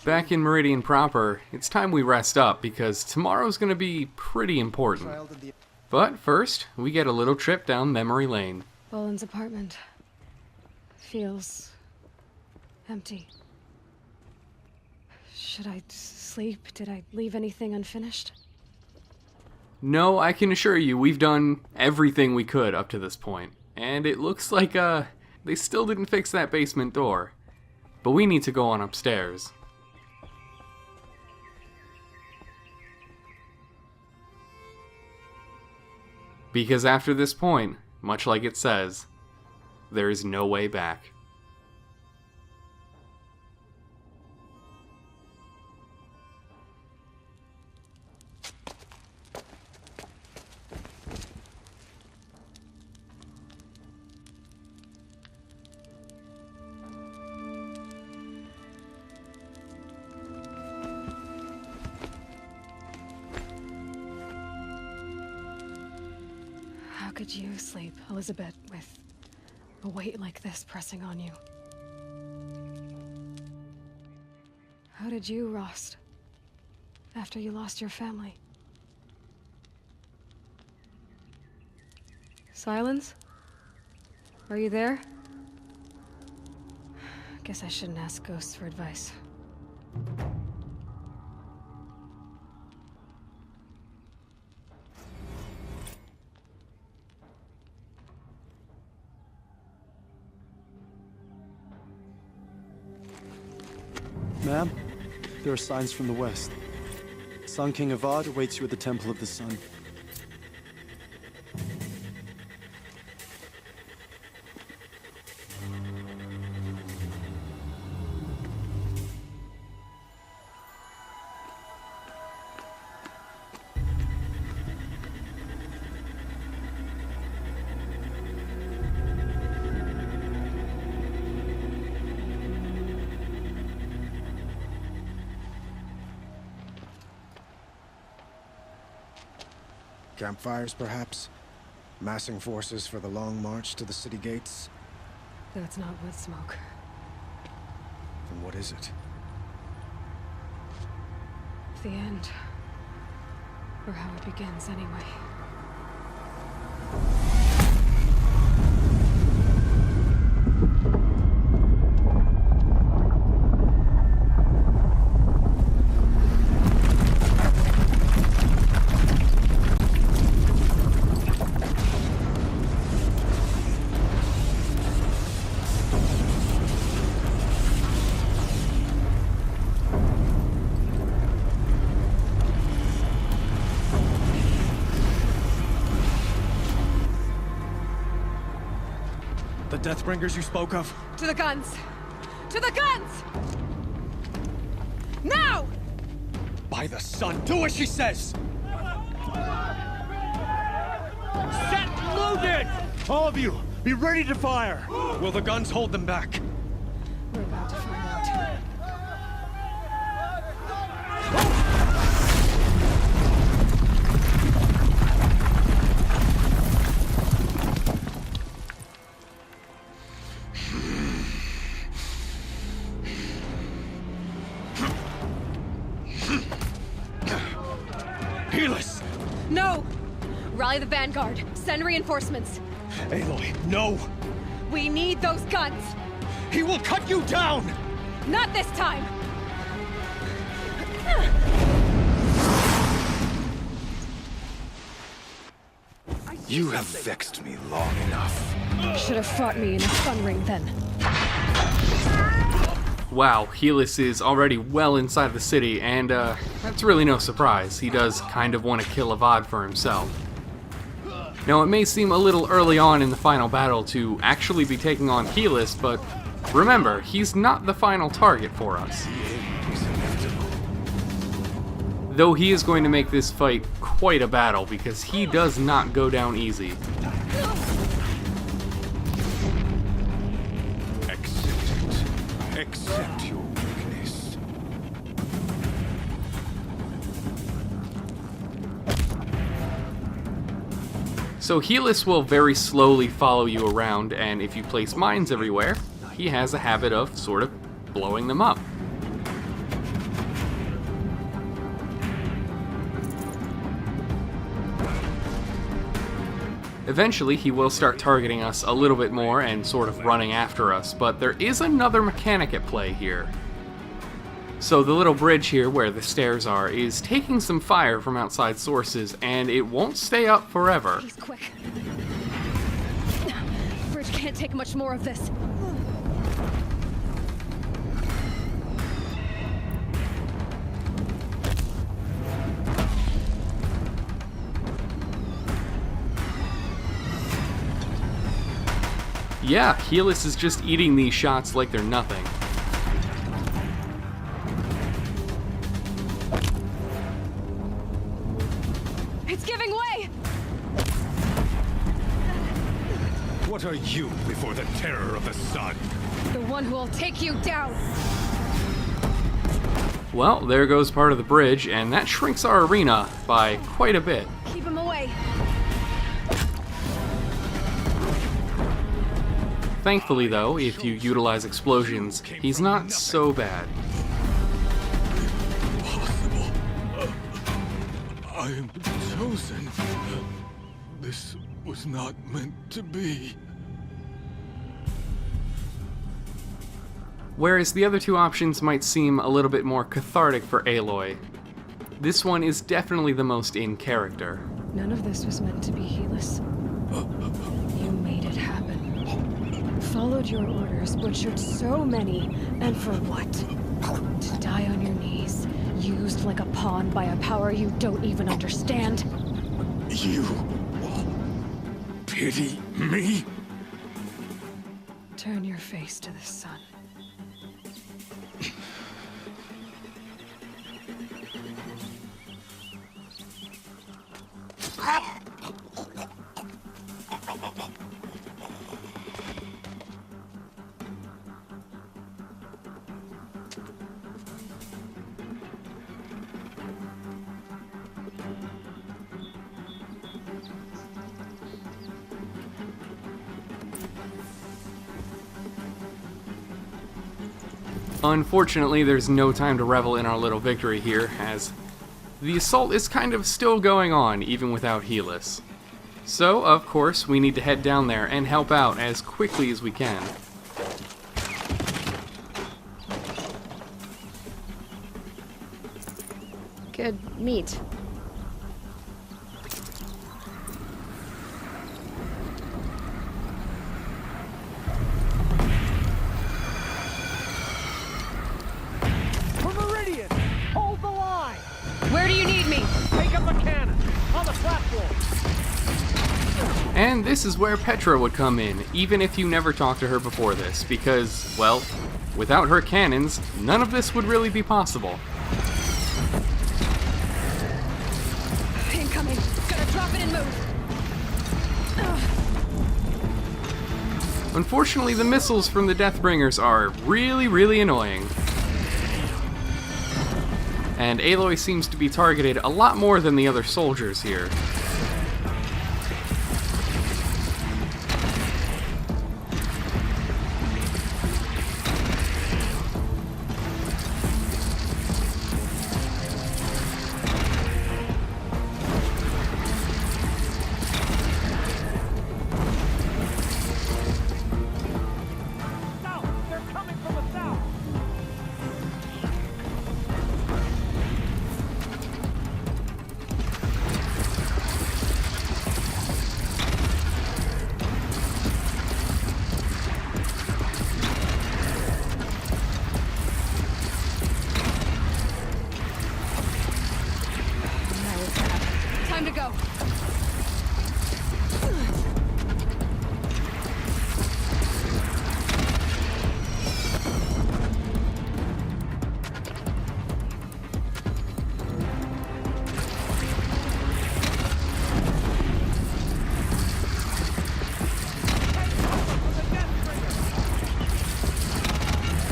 Back in Meridian proper, it's time we rest up because tomorrow's gonna be pretty important. But first, we get a little trip down memory lane. Boland's apartment feels empty. Should I sleep? Did I leave anything unfinished? No, I can assure you we've done everything we could up to this point. And it looks like, they still didn't fix that basement door. But we need to go on upstairs. Because after this point, much like it says, there is no way back. How could you sleep, Elizabeth, with a weight like this pressing on you? How did you, Rost, after you lost your family? Silence? Are you there? Guess I shouldn't ask ghosts for advice. Ma'am, there are signs from the west. Sun King Avad awaits you at the Temple of the Sun. Campfires, perhaps? Massing forces for the long march to the city gates? That's not wood smoke. Then what is it? The end. Or how it begins, anyway. The Deathbringers you spoke of? To the guns! To the guns! Now! By the sun, do as she says! Set loaded! All of you, be ready to fire! Will the guns hold them back? We're about to find out. Helis! No! Rally the vanguard. Send reinforcements. Aloy, no! We need those guns! He will cut you down! Not this time! You have vexed me long enough. Should have fought me in a sun ring then. Wow, Helis is already well inside the city, and that's really no surprise. He does kind of want to kill Avad for himself. Now, it may seem a little early on in the final battle to actually be taking on Helis, but remember, he's not the final target for us. Though he is going to make this fight quite a battle, because he does not go down easy. Accept your weakness. So Helis will very slowly follow you around, and if you place mines everywhere, he has a habit of sort of blowing them up. Eventually, he will start targeting us a little bit more and sort of running after us, but there is another mechanic at play here. So the little bridge here where the stairs are is taking some fire from outside sources, and it won't stay up forever. He's quick. Bridge can't take much more of this. Yeah, Helis is just eating these shots like they're nothing. It's giving way! What are you before the terror of the sun? The one who will take you down! Well, there goes part of the bridge, and that shrinks our arena by quite a bit. Keep him away! Thankfully, though, if you utilize explosions, he's not so bad. Impossible. I am chosen. This was not meant to be. Whereas the other two options might seem a little bit more cathartic for Aloy, this one is definitely the most in character. None of this was meant to be, Helis. You made it happen. Followed your orders, butchered so many, and for what? To die on your knees, used like a pawn by a power you don't even understand. You pity me? Turn your face to the sun. Unfortunately, there's no time to revel in our little victory here, as the assault is kind of still going on, even without Helis. So, of course, we need to head down there and help out as quickly as we can. Good meat. Where do you need me? Take up a cannon on the platform. And this is where Petra would come in, even if you never talked to her before this, because, well, without her cannons, none of this would really be possible. Incoming. Gotta drop it and move. Unfortunately, the missiles from the Deathbringers are really annoying. And Aloy seems to be targeted a lot more than the other soldiers here. South! They're coming from the south! Time to go.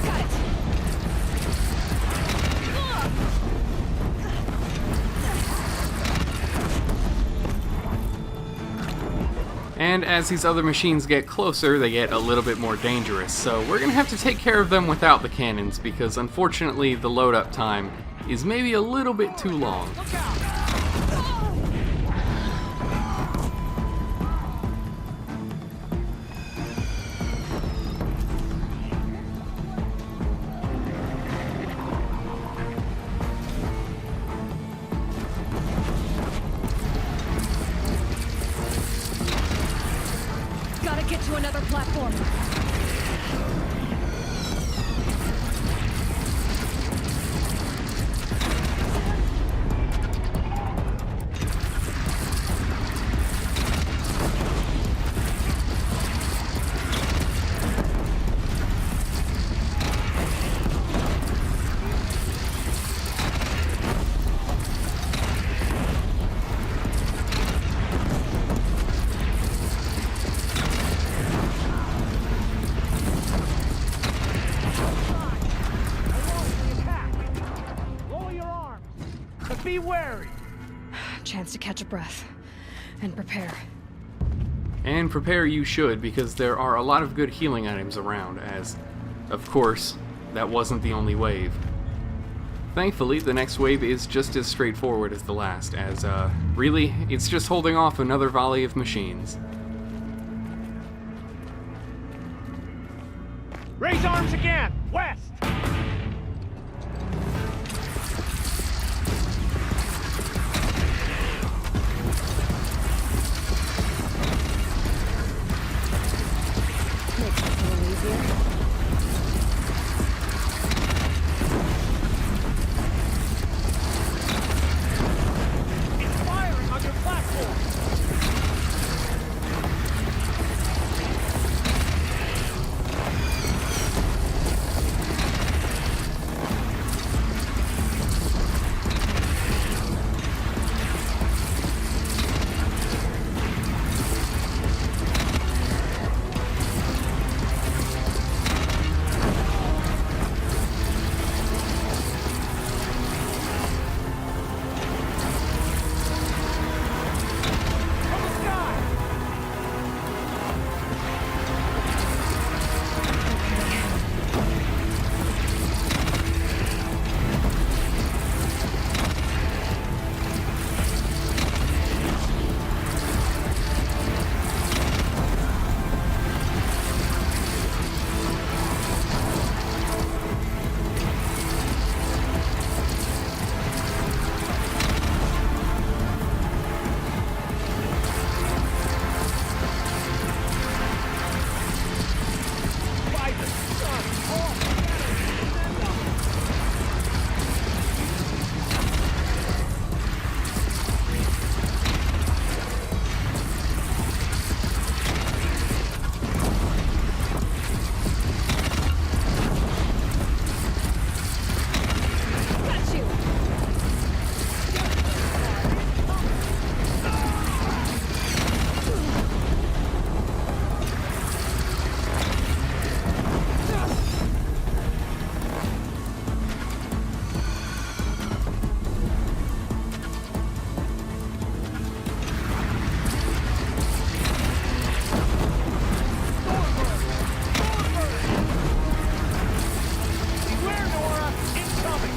Got it. And as these other machines get closer, they get a little bit more dangerous, so we're gonna have to take care of them without the cannons, because unfortunately the load-up time is maybe a little bit too long. for me. Lower your arms. But be wary. Chance to catch a breath and prepare. And prepare you should, because there are a lot of good healing items around, as, of course, that wasn't the only wave. Thankfully, the next wave is just as straightforward as the last, as, really, it's just holding off another volley of machines. Raise arms again. West. Makes it a little easier. It's firing on your platform. From the sky. By the sun. All send them. Got you! Beware, Nora. Incoming.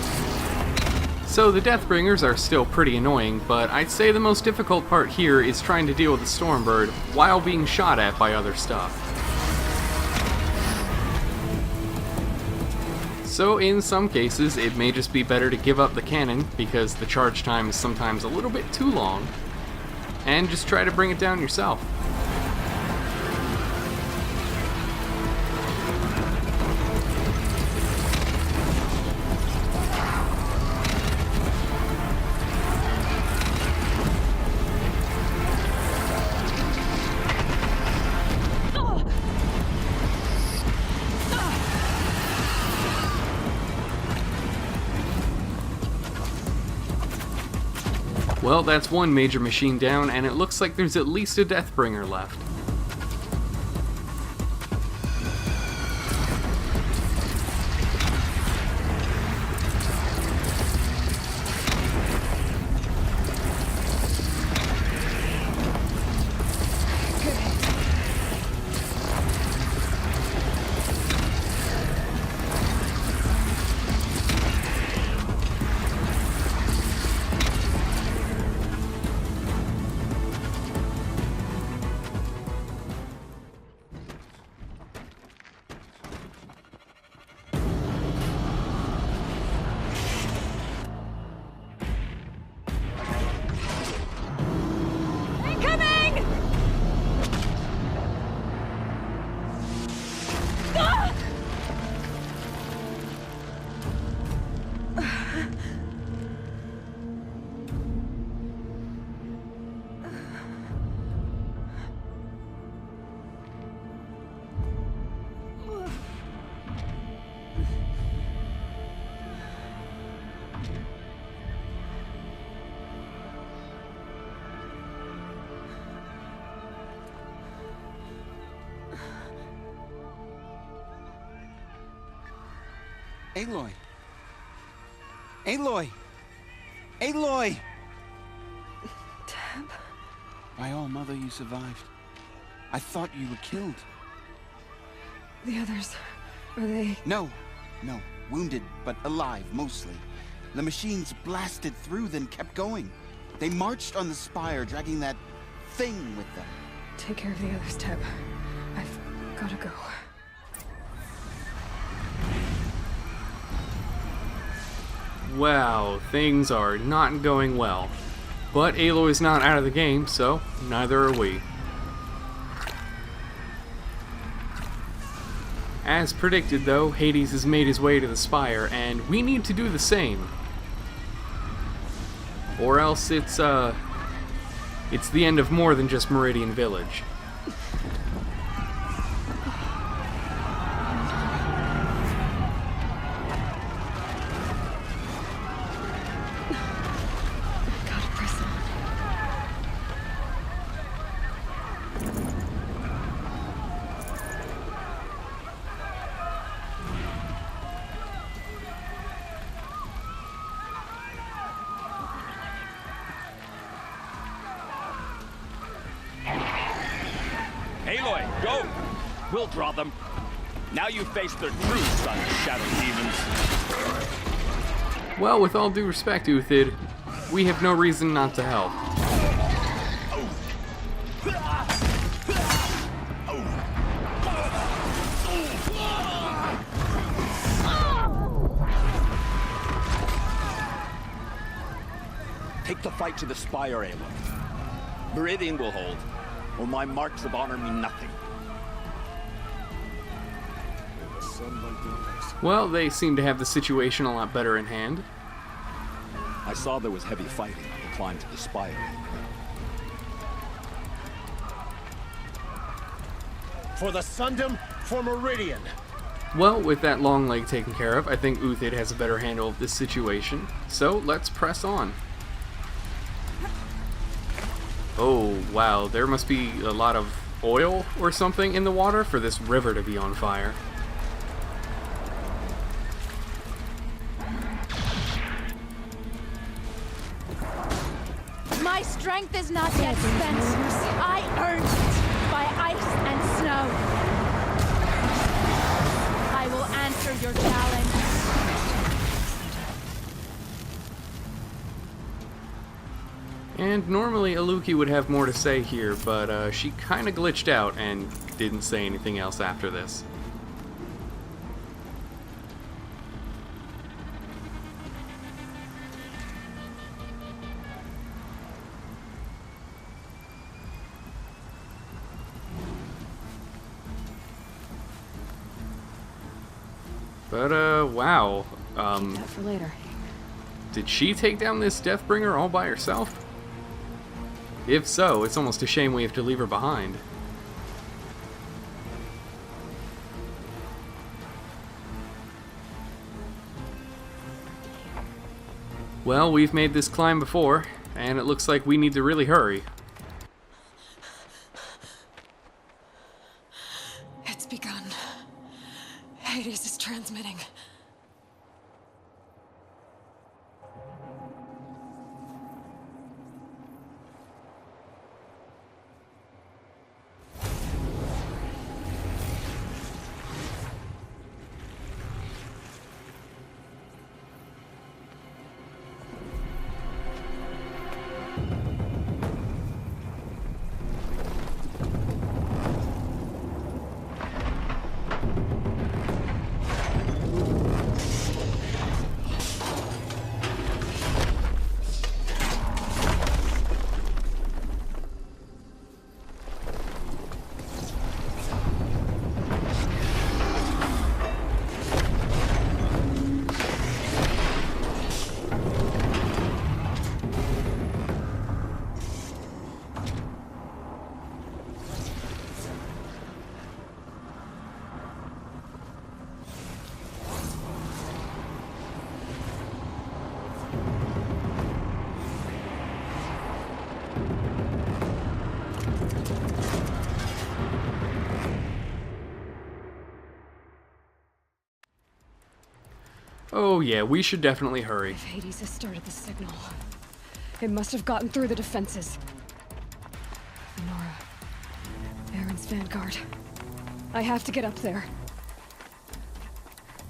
So the Deathbringers are still pretty annoying, but I'd say the most difficult part here is trying to deal with the Stormbird while being shot at by other stuff. So in some cases, it may just be better to give up the cannon, because the charge time is sometimes a little bit too long, and just try to bring it down yourself. Well, that's one major machine down, and it looks like there's at least a Deathbringer left. Aloy! Aloy! Aloy! Deb? My all mother, you survived. I thought you were killed. The others, are they... No. Wounded, but alive, mostly. The machines blasted through, then kept going. They marched on the spire, dragging that thing with them. Take care of the others, Deb. I've gotta go. Wow, things are not going well. But Aloy's not out of the game, so neither are we. As predicted, though, Hades has made his way to the spire, and we need to do the same. Or else it's the end of more than just Meridian Village. Gotta press on. Aloy, go! We'll draw them. Now you face their true son, Shadow Demons. Well, with all due respect, Uthid, we have no reason not to help. Take the fight to the spire, Aloy. Meridian will hold, or my marks of honor mean nothing. Well, they seem to have the situation a lot better in hand. I saw there was heavy fighting on the climb to the spire. For the Sundom, for Meridian. Well, with that long leg taken care of, I think Uthid has a better handle of this situation. So, let's press on. Oh, wow, there must be a lot of oil or something in the water for this river to be on fire. My strength is not yet spent. I earned it by ice and snow. I will answer your challenge. And normally Aluki would have more to say here, but she kinda glitched out and didn't say anything else after this. But, wow. That for later. Did she take down this Deathbringer all by herself? If so, it's almost a shame we have to leave her behind. Well, we've made this climb before, and it looks like we need to really hurry. It's begun. Hades is transmitting. Oh yeah, we should definitely hurry. If Hades has started the signal, it must have gotten through the defenses. Nora, Aaron's vanguard. I have to get up there.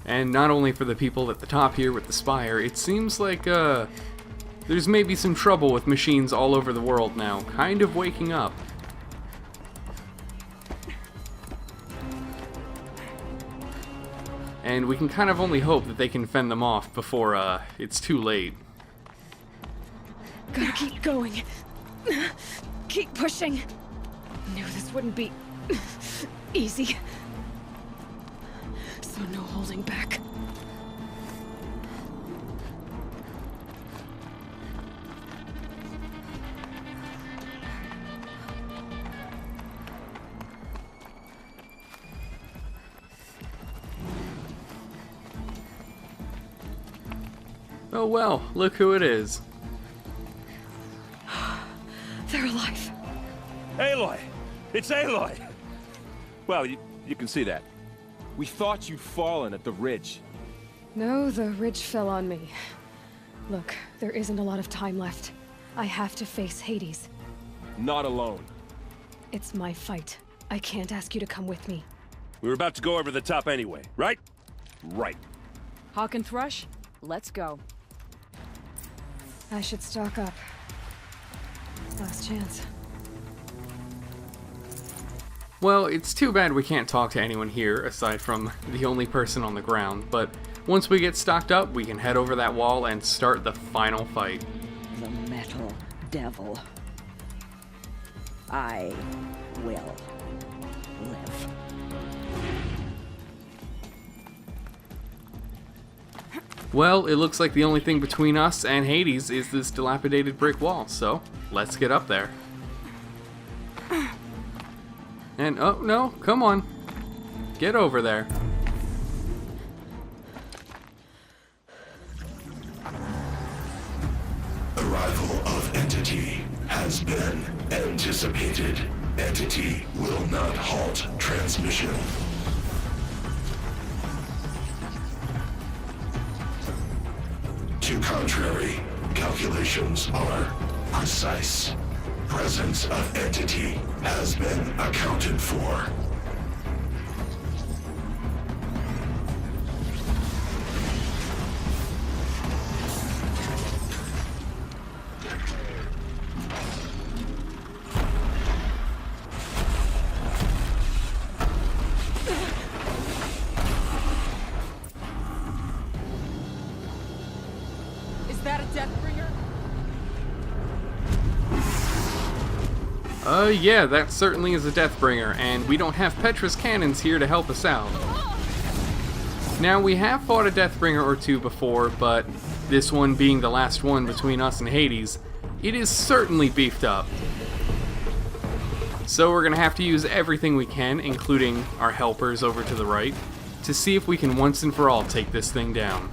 And not only for the people at the top here with the spire, it seems like, there's maybe some trouble with machines all over the world now, kind of waking up. And we can kind of only hope that they can fend them off before, it's too late. Gotta keep going. Keep pushing. Knew this wouldn't be easy. So no holding back. Oh well, look who it is. They're alive. Aloy! It's Aloy! Well, you can see that. We thought you'd fallen at the ridge. No, the ridge fell on me. Look, there isn't a lot of time left. I have to face Hades. Not alone. It's my fight. I can't ask you to come with me. We were about to go over the top anyway, right? Right. Hawk and Thrush, let's go. I should stock up. Last chance. Well, it's too bad we can't talk to anyone here, aside from the only person on the ground, but once we get stocked up, we can head over that wall and start the final fight. The metal devil. I will live. Well, it looks like the only thing between us and Hades is this dilapidated brick wall, so let's get up there. And, oh no, come on. Get over there. Arrival of Entity has been anticipated. Entity will not halt transmission. To contrary, calculations are precise. Presence of Entity has been accounted for. Is that a Deathbringer? Yeah, that certainly is a Deathbringer, and we don't have Petra's cannons here to help us out. Now, we have fought a Deathbringer or two before, but this one being the last one between us and Hades, it is certainly beefed up. So we're gonna have to use everything we can, including our helpers over to the right, to see if we can once and for all take this thing down.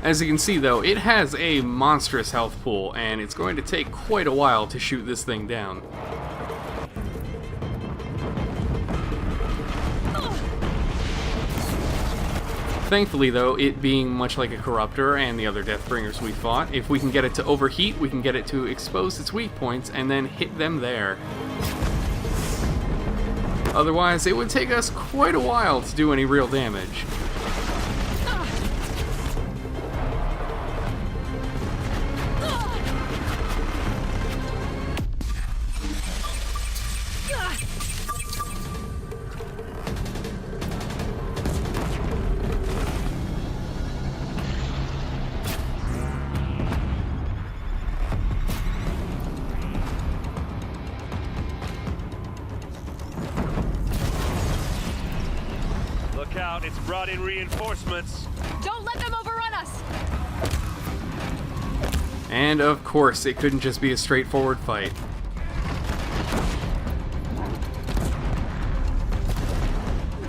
As you can see though, it has a monstrous health pool, and it's going to take quite a while to shoot this thing down. Thankfully though, it being much like a Corruptor and the other Deathbringers we fought, if we can get it to overheat, we can get it to expose its weak points and then hit them there. Otherwise, it would take us quite a while to do any real damage. Look out, it's brought in reinforcements. Don't let them overrun us! And of course, it couldn't just be a straightforward fight.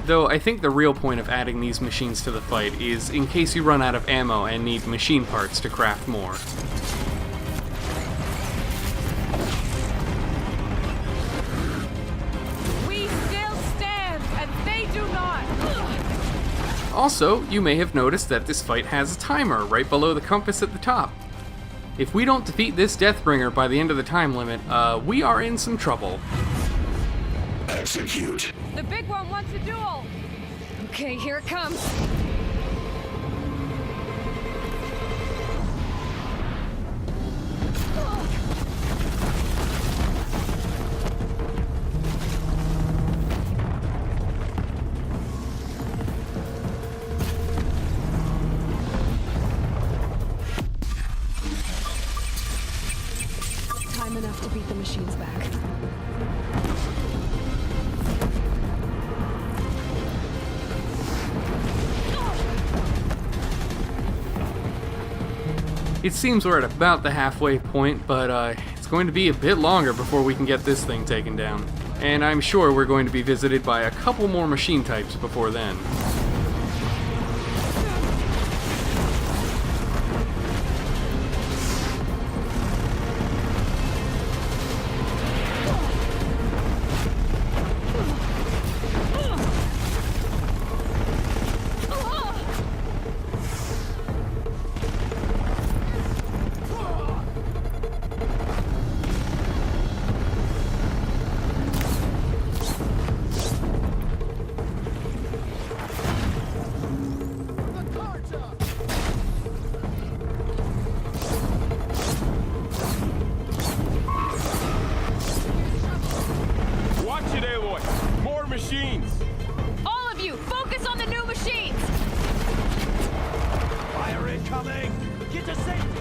Though I think the real point of adding these machines to the fight is in case you run out of ammo and need machine parts to craft more. Also, you may have noticed that this fight has a timer right below the compass at the top. If we don't defeat this Deathbringer by the end of the time limit, we are in some trouble. Execute. The big one wants a duel! Okay, here it comes. Time enough to beat the machines back. It seems we're at about the halfway point, but it's going to be a bit longer before we can get this thing taken down. And I'm sure we're going to be visited by a couple more machine types before then. Watch it, Aloy! More machines! All of you, focus on the new machines! Fire incoming! Get to safety!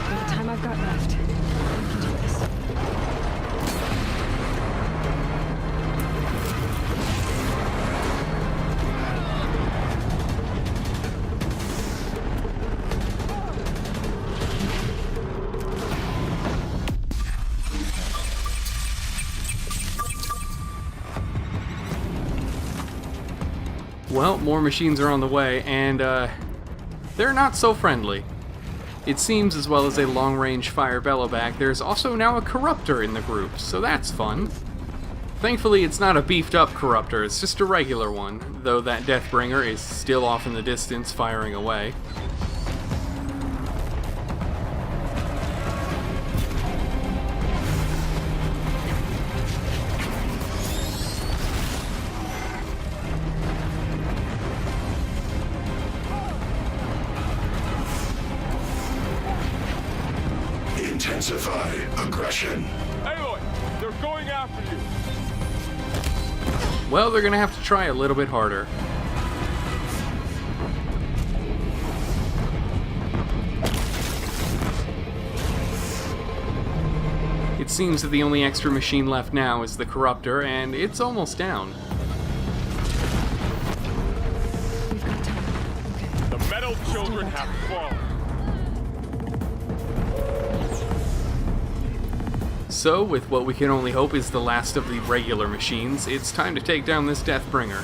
With the time I've got left, I can do this. Well, more machines are on the way, and they're not so friendly. It seems, as well as a long-range fire bellowback, there's also now a corruptor in the group, so that's fun. Thankfully, it's not a beefed-up corruptor, it's just a regular one, though that Deathbringer is still off in the distance, firing away. Intensify aggression. Aloy! They're going after you! Well, they're gonna have to try a little bit harder. It seems that the only extra machine left now is the Corruptor, and it's almost down. We've got time. Okay. The metal children have fallen. So, with what we can only hope is the last of the regular machines, it's time to take down this Deathbringer.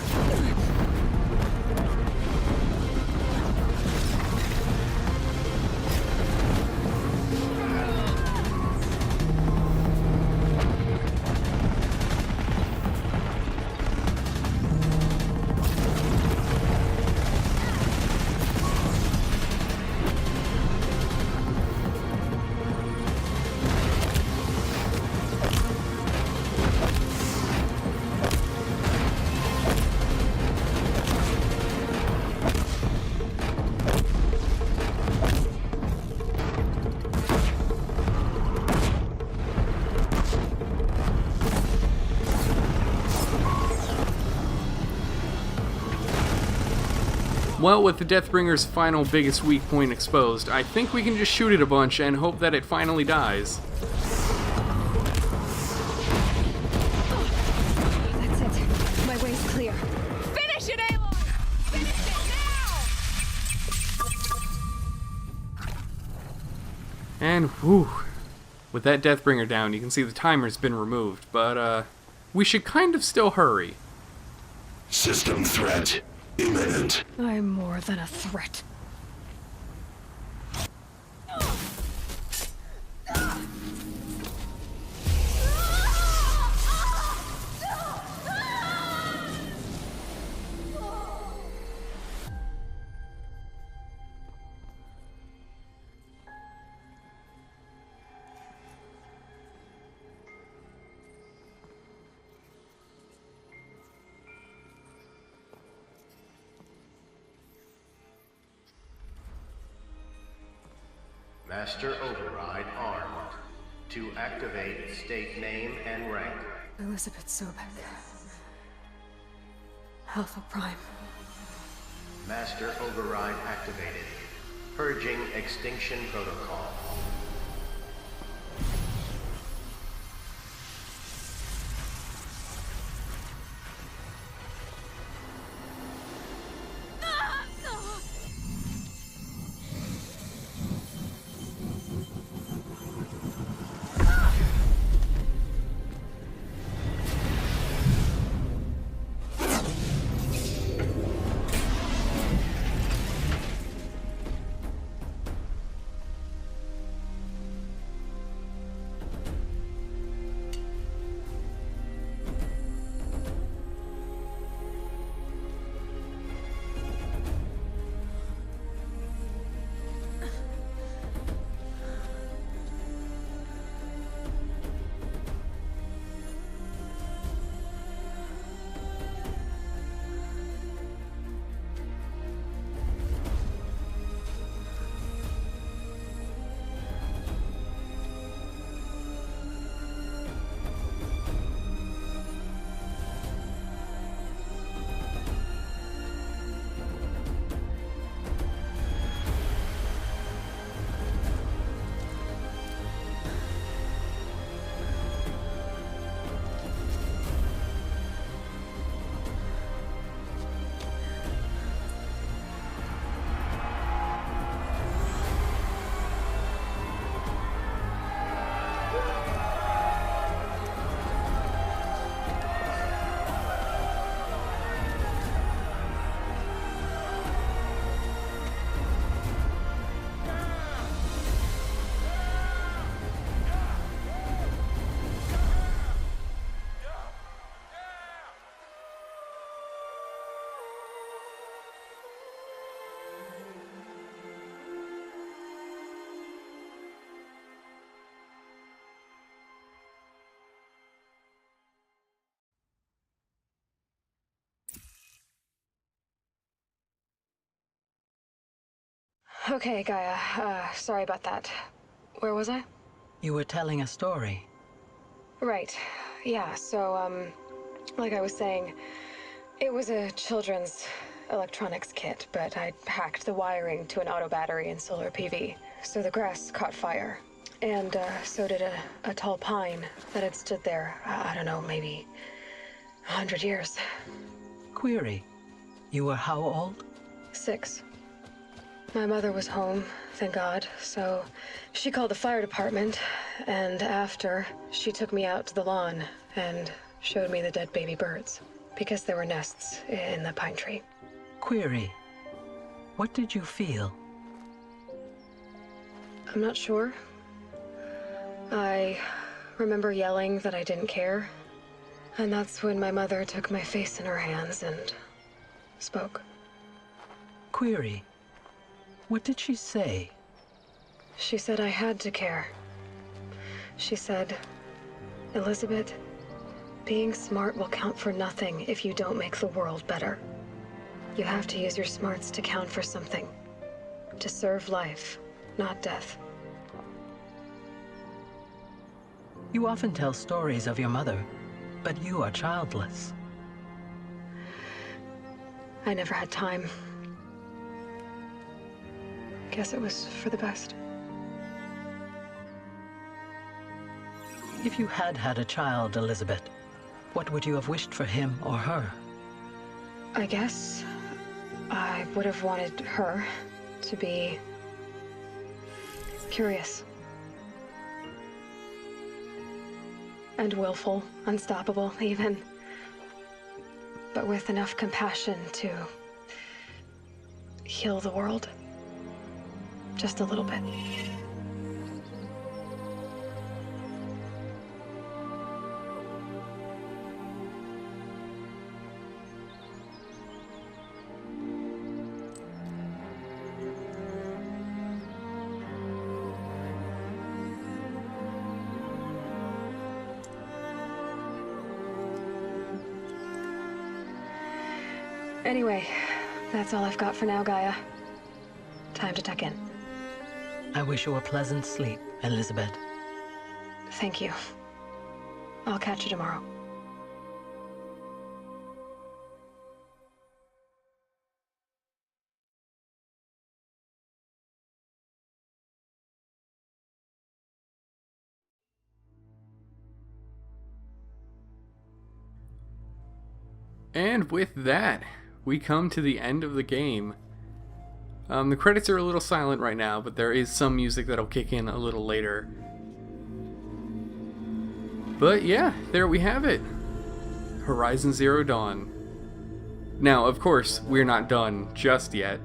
Well, with the Deathbringer's final biggest weak point exposed, I think we can just shoot it a bunch and hope that it finally dies. That's it. My way's clear. Finish it, Aloy! Finish it now! And whew, with that Deathbringer down, you can see the timer's been removed, but we should kind of still hurry. System threat imminent. I'm more than a threat. Master Override armed. To activate, state name and rank. Elizabeth Sobek. Alpha Prime. Master Override activated. Purging Extinction Protocol. Okay, Gaia. Sorry about that. Where was I? You were telling a story. Right. Yeah, so, like I was saying, it was a children's electronics kit, but I'd hacked the wiring to an auto battery and solar PV. So the grass caught fire. And, so did a tall pine that had stood there, I don't know, maybe 100 years. Query. You were how old? 6. My mother was home, thank God, so she called the fire department, and after, she took me out to the lawn and showed me the dead baby birds, because there were nests in the pine tree. Query. What did you feel? I'm not sure. I remember yelling that I didn't care, and that's when my mother took my face in her hands and spoke. Query. What did she say? She said I had to care. She said, Elizabeth, being smart will count for nothing if you don't make the world better. You have to use your smarts to count for something. To serve life, not death. You often tell stories of your mother, but you are childless. I never had time. Guess it was for the best. If you had had a child, Elizabeth, what would you have wished for him or her? I guess I would have wanted her to be curious. And willful, unstoppable, even. But with enough compassion to heal the world. Just a little bit. Anyway, that's all I've got for now, Gaia. Time to tuck in. I wish you a pleasant sleep, Elizabeth. Thank you. I'll catch you tomorrow. And with that, we come to the end of the game. The credits are a little silent right now, but there is some music that'll kick in a little later. But yeah, there we have it. Horizon Zero Dawn. Now, of course, we're not done just yet,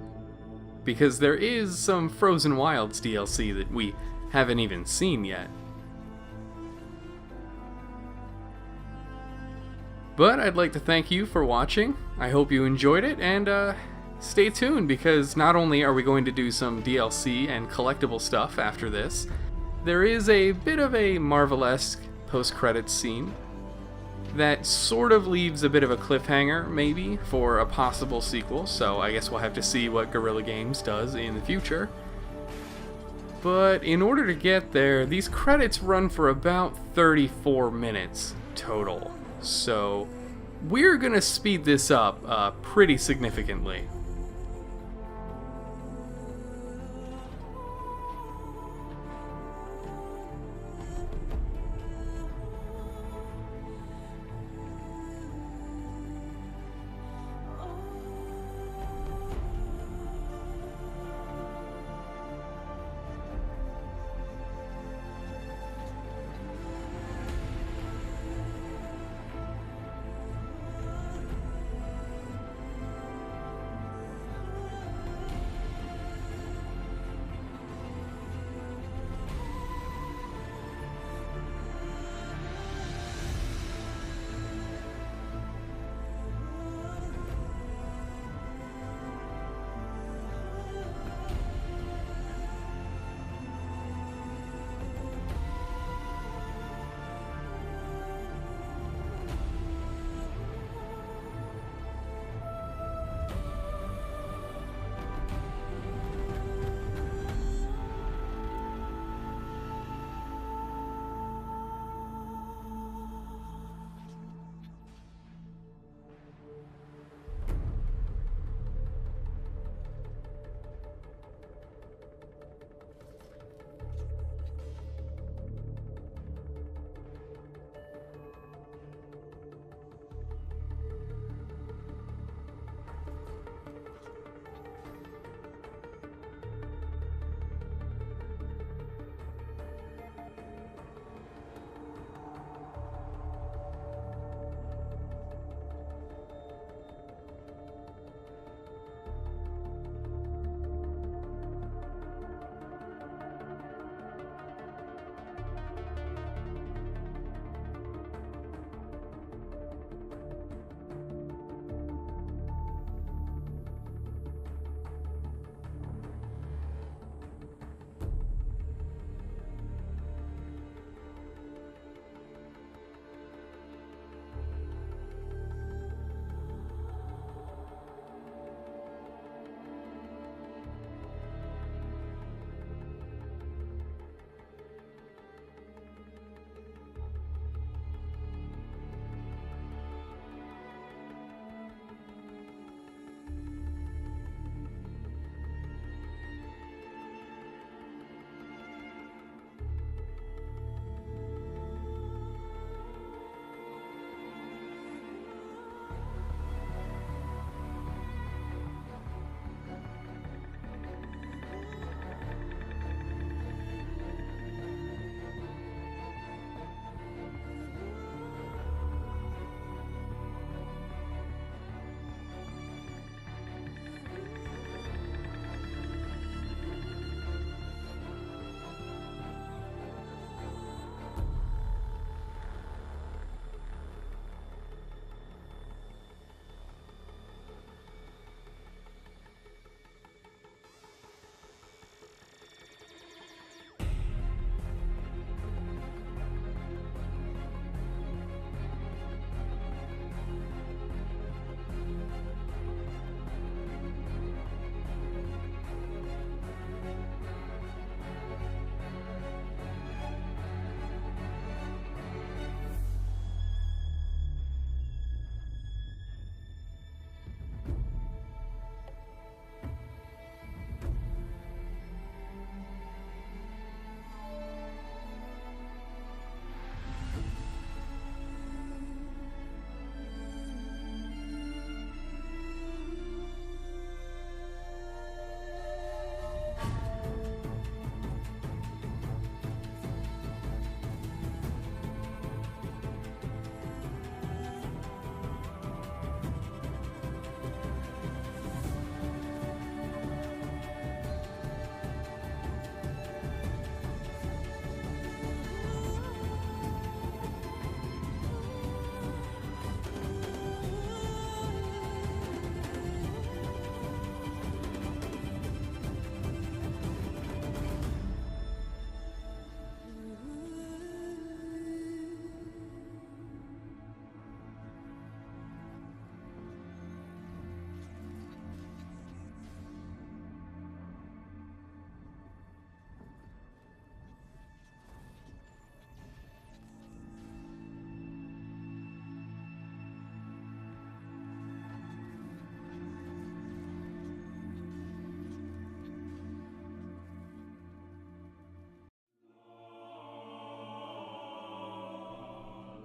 because there is some Frozen Wilds DLC that we haven't even seen yet. But I'd like to thank you for watching. I hope you enjoyed it, and stay tuned, because not only are we going to do some DLC and collectible stuff after this, there is a bit of a Marvel-esque post-credits scene that sort of leaves a bit of a cliffhanger, maybe, for a possible sequel, so I guess we'll have to see what Guerrilla Games does in the future. But in order to get there, these credits run for about 34 minutes total. So we're gonna speed this up pretty significantly.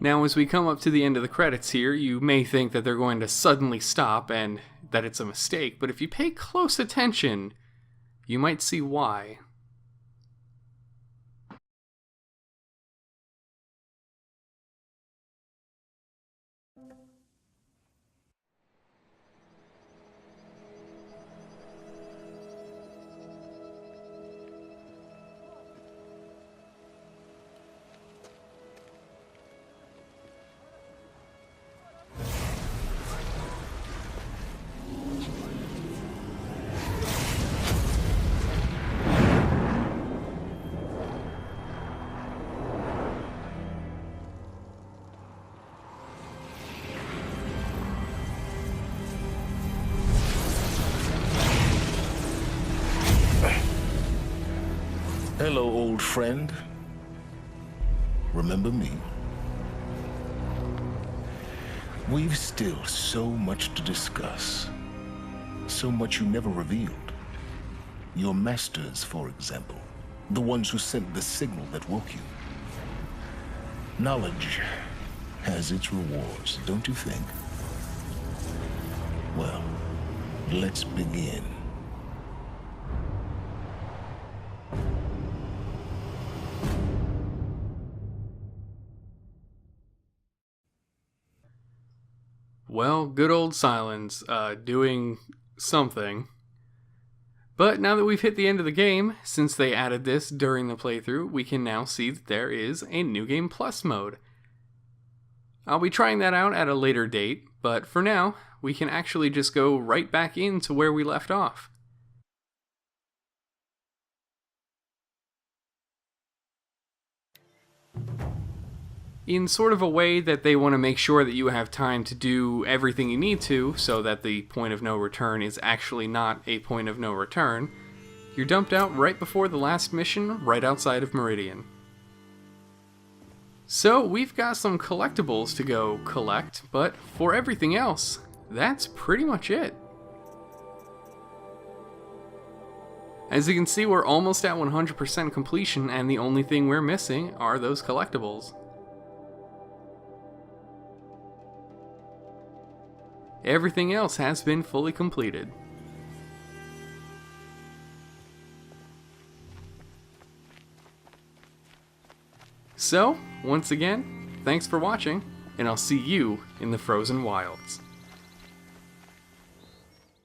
Now, as we come up to the end of the credits here, you may think that they're going to suddenly stop and that it's a mistake, but if you pay close attention, you might see why. Hello, old friend. Remember me? We've still so much to discuss. So much you never revealed. Your masters, for example. The ones who sent the signal that woke you. Knowledge has its rewards, don't you think? Well, let's begin. Well, good old Silence, doing something. But now that we've hit the end of the game, since they added this during the playthrough, we can now see that there is a New Game Plus mode. I'll be trying that out at a later date, but for now, we can actually just go right back into where we left off. In sort of a way that they want to make sure that you have time to do everything you need to, so that the point of no return is actually not a point of no return, you're dumped out right before the last mission, right outside of Meridian. So we've got some collectibles to go collect, but for everything else, that's pretty much it. As you can see, we're almost at 100% completion, and the only thing we're missing are those collectibles. Everything else has been fully completed. So, once again, thanks for watching, and I'll see you in the Frozen Wilds.